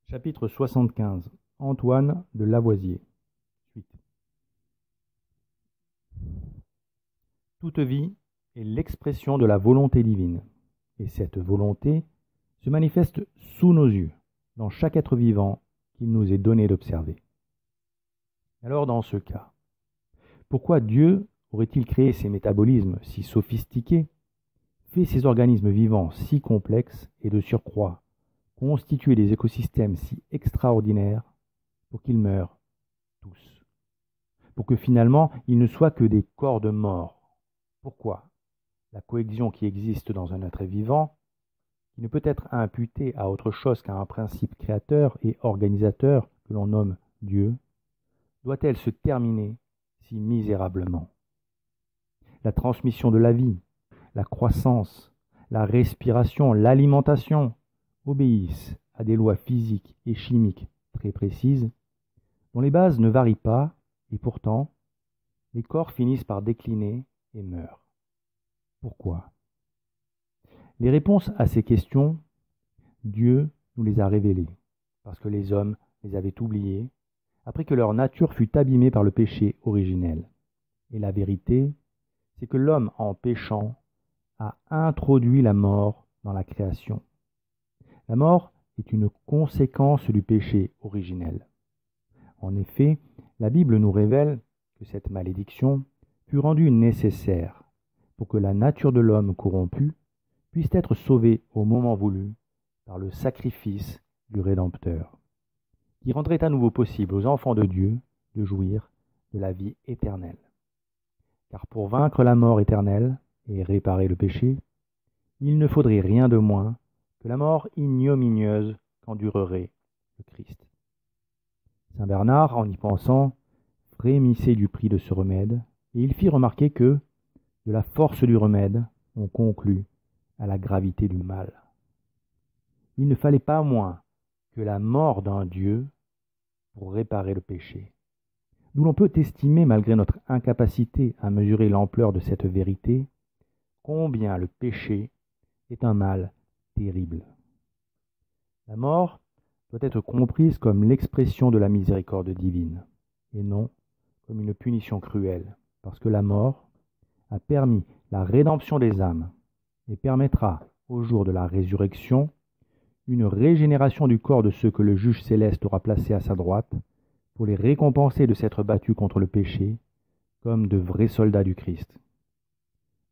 Chapitre 75. Antoine de Lavoisier. Suite. Toute vie est l'expression de la volonté divine, et cette volonté se manifeste sous nos yeux, dans chaque être vivant qu'il nous est donné d'observer. Alors dans ce cas, pourquoi Dieu aurait-il créé ces métabolismes si sophistiqués, fait ces organismes vivants si complexes et de surcroît constituer des écosystèmes si extraordinaires pour qu'ils meurent tous, pour que finalement ils ne soient que des corps de mort? Pourquoi la cohésion qui existe dans un être vivant, qui ne peut être imputée à autre chose qu'à un principe créateur et organisateur que l'on nomme Dieu, doit-elle se terminer si misérablement? La transmission de la vie, la croissance, la respiration, l'alimentation obéissent à des lois physiques et chimiques très précises, dont les bases ne varient pas, et pourtant, les corps finissent par décliner et meurent. Pourquoi? Les réponses à ces questions, Dieu nous les a révélées, parce que les hommes les avaient oubliées, après que leur nature fut abîmée par le péché originel. Et la vérité, c'est que l'homme, en péchant, a introduit la mort dans la création. La mort est une conséquence du péché originel. En effet, la Bible nous révèle que cette malédiction fut rendue nécessaire pour que la nature de l'homme corrompu puisse être sauvée au moment voulu par le sacrifice du Rédempteur, qui rendrait à nouveau possible aux enfants de Dieu de jouir de la vie éternelle. Car pour vaincre la mort éternelle et réparer le péché, il ne faudrait rien de moins que la mort ignominieuse qu'endurerait le Christ. Saint Bernard, en y pensant, frémissait du prix de ce remède, et il fit remarquer que, de la force du remède, on conclut à la gravité du mal. Il ne fallait pas moins que la mort d'un Dieu pour réparer le péché. D'où l'on peut estimer, malgré notre incapacité à mesurer l'ampleur de cette vérité, combien le péché est un mal terrible. La mort doit être comprise comme l'expression de la miséricorde divine, et non comme une punition cruelle, parce que la mort a permis la rédemption des âmes et permettra, au jour de la résurrection, une régénération du corps de ceux que le juge céleste aura placés à sa droite, pour les récompenser de s'être battus contre le péché, comme de vrais soldats du Christ.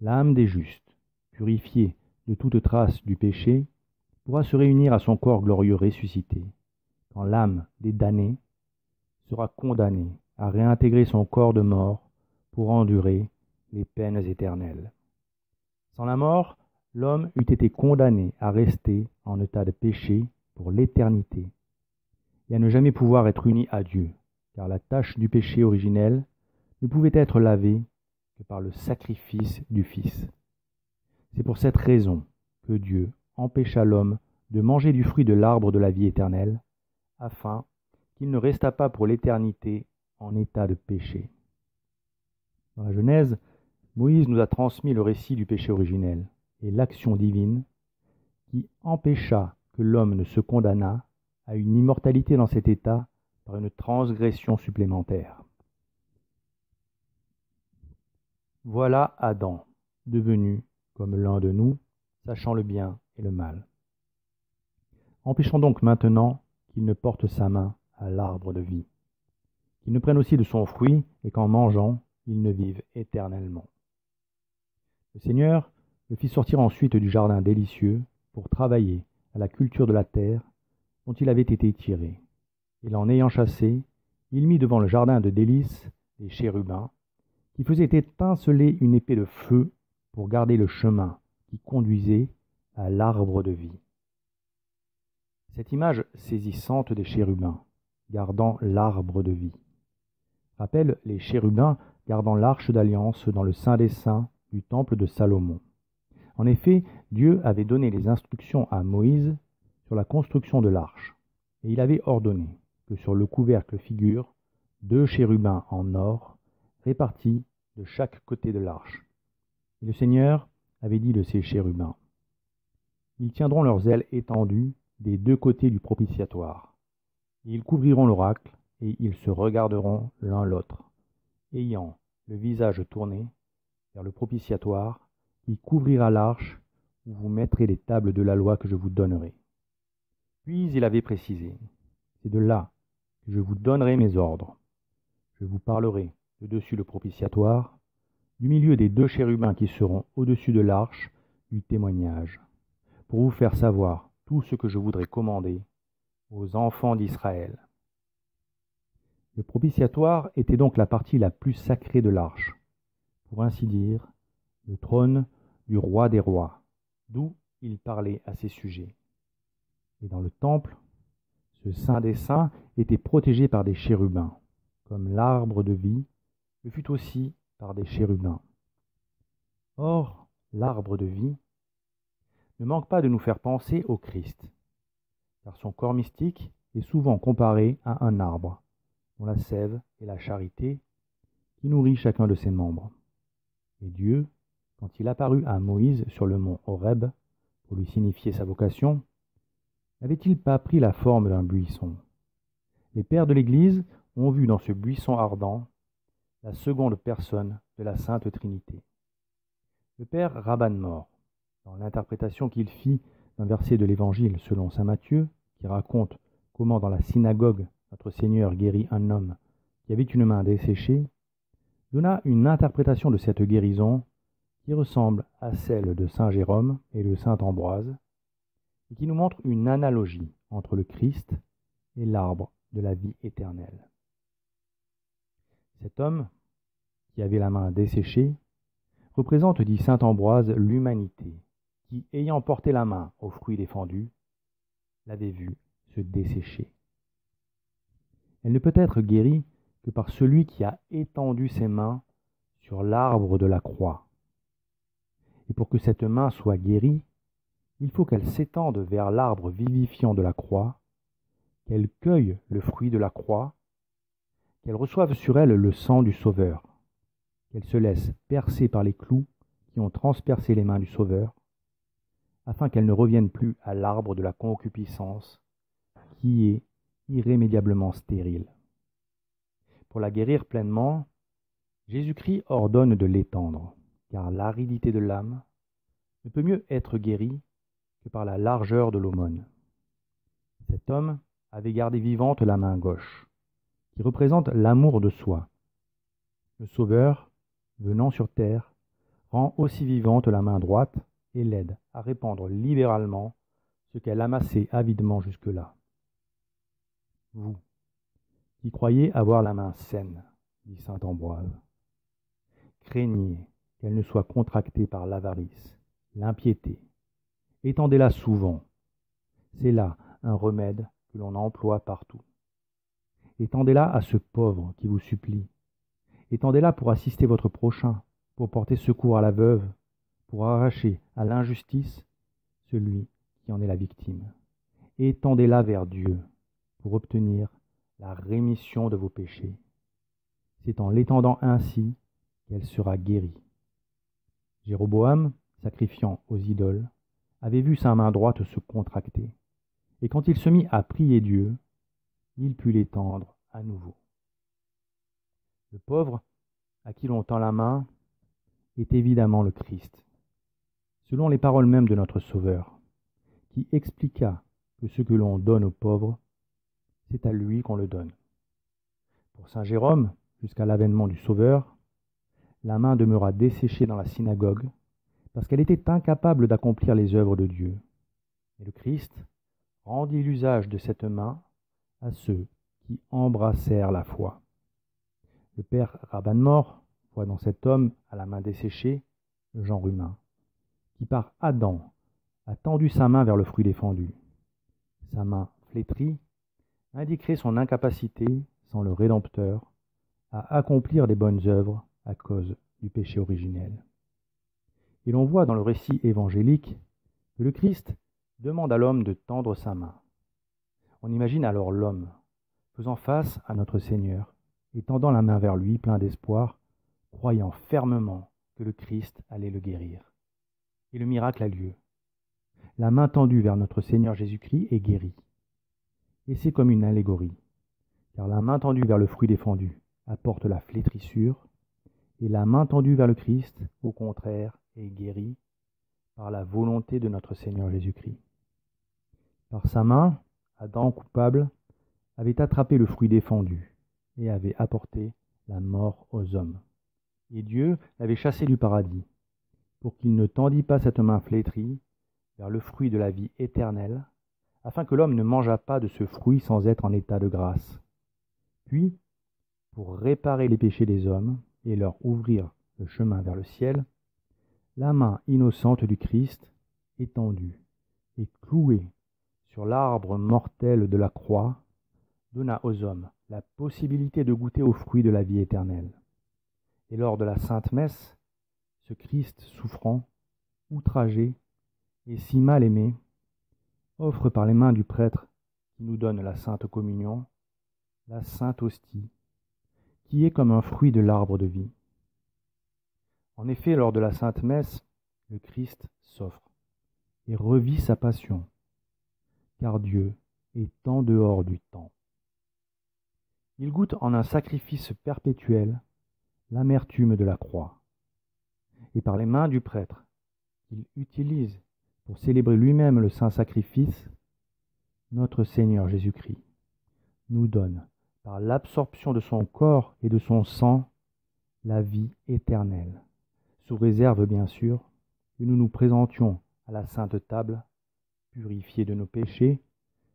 L'âme des justes, purifiée de toute trace du péché, pourra se réunir à son corps glorieux ressuscité, quand l'âme des damnés sera condamnée à réintégrer son corps de mort pour endurer les peines éternelles. Sans la mort, l'homme eût été condamné à rester en état de péché pour l'éternité, et à ne jamais pouvoir être uni à Dieu, car la tache du péché originel ne pouvait être lavée que par le sacrifice du Fils. C'est pour cette raison que Dieu empêcha l'homme de manger du fruit de l'arbre de la vie éternelle, afin qu'il ne restât pas pour l'éternité en état de péché. Dans la Genèse, Moïse nous a transmis le récit du péché originel et l'action divine qui empêcha que l'homme ne se condamnât à une immortalité dans cet état par une transgression supplémentaire. Voilà Adam, devenu comme l'un de nous, sachant le bien et le mal. Empêchons donc maintenant qu'il ne porte sa main à l'arbre de vie, qu'il ne prenne aussi de son fruit et qu'en mangeant, il ne vive éternellement. Le Seigneur le fit sortir ensuite du jardin délicieux pour travailler à la culture de la terre dont il avait été tiré. Et l'en ayant chassé, il mit devant le jardin de délices des chérubins qui faisaient étinceler une épée de feu pour garder le chemin qui conduisait à l'arbre de vie. Cette image saisissante des chérubins, gardant l'arbre de vie, rappelle les chérubins gardant l'arche d'alliance dans le Saint des Saints du temple de Salomon. En effet, Dieu avait donné les instructions à Moïse sur la construction de l'arche, et il avait ordonné que sur le couvercle figurent 2 chérubins en or répartis de chaque côté de l'arche. Et le Seigneur avait dit de ces chérubins: « Ils tiendront leurs ailes étendues des 2 côtés du propitiatoire, Ils couvriront l'oracle, et ils se regarderont l'un l'autre, ayant le visage tourné vers le propitiatoire qui couvrira l'arche où vous mettrez les tables de la loi que je vous donnerai. Puis il avait précisé, c'est de là que je vous donnerai mes ordres. Je vous parlerai de dessus le propitiatoire, du milieu des 2 chérubins qui seront au-dessus de l'arche du témoignage, pour vous faire savoir tout ce que je voudrais commander aux enfants d'Israël. Le propitiatoire était donc la partie la plus sacrée de l'arche, pour ainsi dire, le trône du roi des rois, d'où il parlait à ses sujets. Et dans le temple, ce saint des saints était protégé par des chérubins, comme l'arbre de vie le fut aussi par des chérubins. Or, l'arbre de vie ne manque pas de nous faire penser au Christ, car son corps mystique est souvent comparé à un arbre, dont la sève est la charité, qui nourrit chacun de ses membres. Et Dieu, quand il apparut à Moïse sur le mont Horeb, pour lui signifier sa vocation, n'avait-il pas pris la forme d'un buisson? Les pères de l'Église ont vu dans ce buisson ardent la seconde personne de la Sainte Trinité. Le père Rabban Mor, dans l'interprétation qu'il fit d'un verset de l'Évangile selon saint Matthieu, qui raconte comment dans la synagogue notre Seigneur guérit un homme qui avait une main desséchée, donna une interprétation de cette guérison qui ressemble à celle de saint Jérôme et de saint Ambroise, et qui nous montre une analogie entre le Christ et l'arbre de la vie éternelle. Cet homme, qui avait la main desséchée, représente, dit saint Ambroise, l'humanité, qui, ayant porté la main au fruit défendu, l'avait vu se dessécher. Elle ne peut être guérie que par celui qui a étendu ses mains sur l'arbre de la croix. Et pour que cette main soit guérie, il faut qu'elle s'étende vers l'arbre vivifiant de la croix, qu'elle cueille le fruit de la croix, qu'elle reçoive sur elle le sang du Sauveur, qu'elle se laisse percer par les clous qui ont transpercé les mains du Sauveur, afin qu'elle ne revienne plus à l'arbre de la concupiscence, qui est irrémédiablement stérile. Pour la guérir pleinement, Jésus-Christ ordonne de l'étendre, car l'aridité de l'âme ne peut mieux être guérie que par la largeur de l'aumône. Cet homme avait gardé vivante la main gauche, qui représente l'amour de soi. Le Sauveur, venant sur terre, rend aussi vivante la main droite et l'aide à répandre libéralement ce qu'elle amassait avidement jusque-là. Vous, qui croyez avoir la main saine, dit saint Ambroise, craignez qu'elle ne soit contractée par l'avarice, l'impiété. Étendez-la souvent. C'est là un remède que l'on emploie partout. Étendez-la à ce pauvre qui vous supplie. Étendez-la pour assister votre prochain, pour porter secours à la veuve, pour arracher à l'injustice celui qui en est la victime. Étendez-la vers Dieu pour obtenir la rémission de vos péchés. C'est en l'étendant ainsi qu'elle sera guérie. Jéroboam, sacrifiant aux idoles, avait vu sa main droite se contracter, et quand il se mit à prier Dieu, il put l'étendre à nouveau. Le pauvre, à qui l'on tend la main, est évidemment le Christ, selon les paroles mêmes de notre Sauveur, qui expliqua que ce que l'on donne aux pauvres, c'est à lui qu'on le donne. Pour saint Jérôme, jusqu'à l'avènement du Sauveur, la main demeura desséchée dans la synagogue, parce qu'elle était incapable d'accomplir les œuvres de Dieu. Et le Christ rendit l'usage de cette main à ceux qui embrassèrent la foi. Le père Rabban Mor voit dans cet homme à la main desséchée le genre humain, qui par Adam a tendu sa main vers le fruit défendu. Sa main flétrie indiquerait son incapacité, sans le Rédempteur, à accomplir des bonnes œuvres à cause du péché originel. Et l'on voit dans le récit évangélique que le Christ demande à l'homme de tendre sa main. On imagine alors l'homme faisant face à notre Seigneur et tendant la main vers lui plein d'espoir, croyant fermement que le Christ allait le guérir. Et le miracle a lieu. La main tendue vers notre Seigneur Jésus-Christ est guérie. Et c'est comme une allégorie, car la main tendue vers le fruit défendu apporte la flétrissure, et la main tendue vers le Christ, au contraire, est guérie par la volonté de notre Seigneur Jésus-Christ. Par sa main, Adam, coupable, avait attrapé le fruit défendu et avait apporté la mort aux hommes. Et Dieu l'avait chassé du paradis, pour qu'il ne tendît pas cette main flétrie vers le fruit de la vie éternelle, afin que l'homme ne mangeât pas de ce fruit sans être en état de grâce. Puis, pour réparer les péchés des hommes et leur ouvrir le chemin vers le ciel, la main innocente du Christ, étendue et clouée sur l'arbre mortel de la croix, donna aux hommes la possibilité de goûter aux fruits de la vie éternelle. Et lors de la Sainte Messe, ce Christ souffrant, outragé et si mal aimé, offre par les mains du prêtre qui nous donne la Sainte Communion, la Sainte Hostie, qui est comme un fruit de l'arbre de vie. En effet, lors de la Sainte Messe, le Christ s'offre et revit sa passion, car Dieu est en dehors du temps. Il goûte en un sacrifice perpétuel l'amertume de la croix, et par les mains du prêtre, qu'il utilise pour célébrer lui-même le saint sacrifice, notre Seigneur Jésus-Christ nous donne, par l'absorption de son corps et de son sang, la vie éternelle, sous réserve bien sûr que nous nous présentions à la sainte table, purifiés de nos péchés,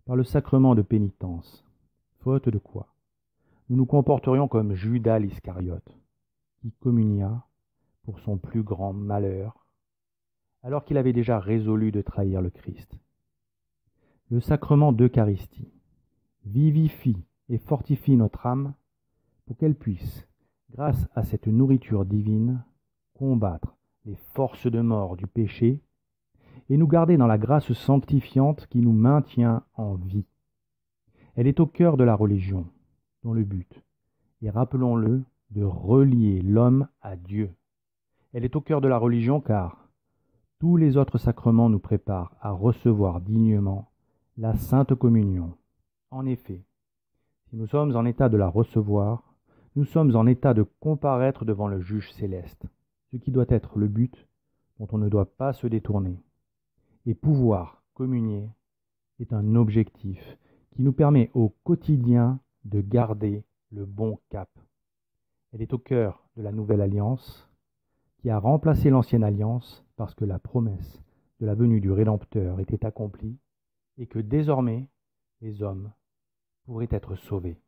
par le sacrement de pénitence, faute de quoi nous nous comporterions comme Judas l'Iscariote, qui communia pour son plus grand malheur, alors qu'il avait déjà résolu de trahir le Christ. Le sacrement d'Eucharistie vivifie et fortifie notre âme pour qu'elle puisse, grâce à cette nourriture divine, combattre les forces de mort du péché et nous garder dans la grâce sanctifiante qui nous maintient en vie. Elle est au cœur de la religion, dont le but est, rappelons-le, de relier l'homme à Dieu. Elle est au cœur de la religion car tous les autres sacrements nous préparent à recevoir dignement la Sainte Communion. En effet, si nous sommes en état de la recevoir, nous sommes en état de comparaître devant le juge céleste, ce qui doit être le but dont on ne doit pas se détourner. Et pouvoir communier est un objectif qui nous permet au quotidien de garder le bon cap. Elle est au cœur de la nouvelle alliance qui a remplacé l'ancienne alliance parce que la promesse de la venue du Rédempteur était accomplie et que désormais les hommes pourraient être sauvés.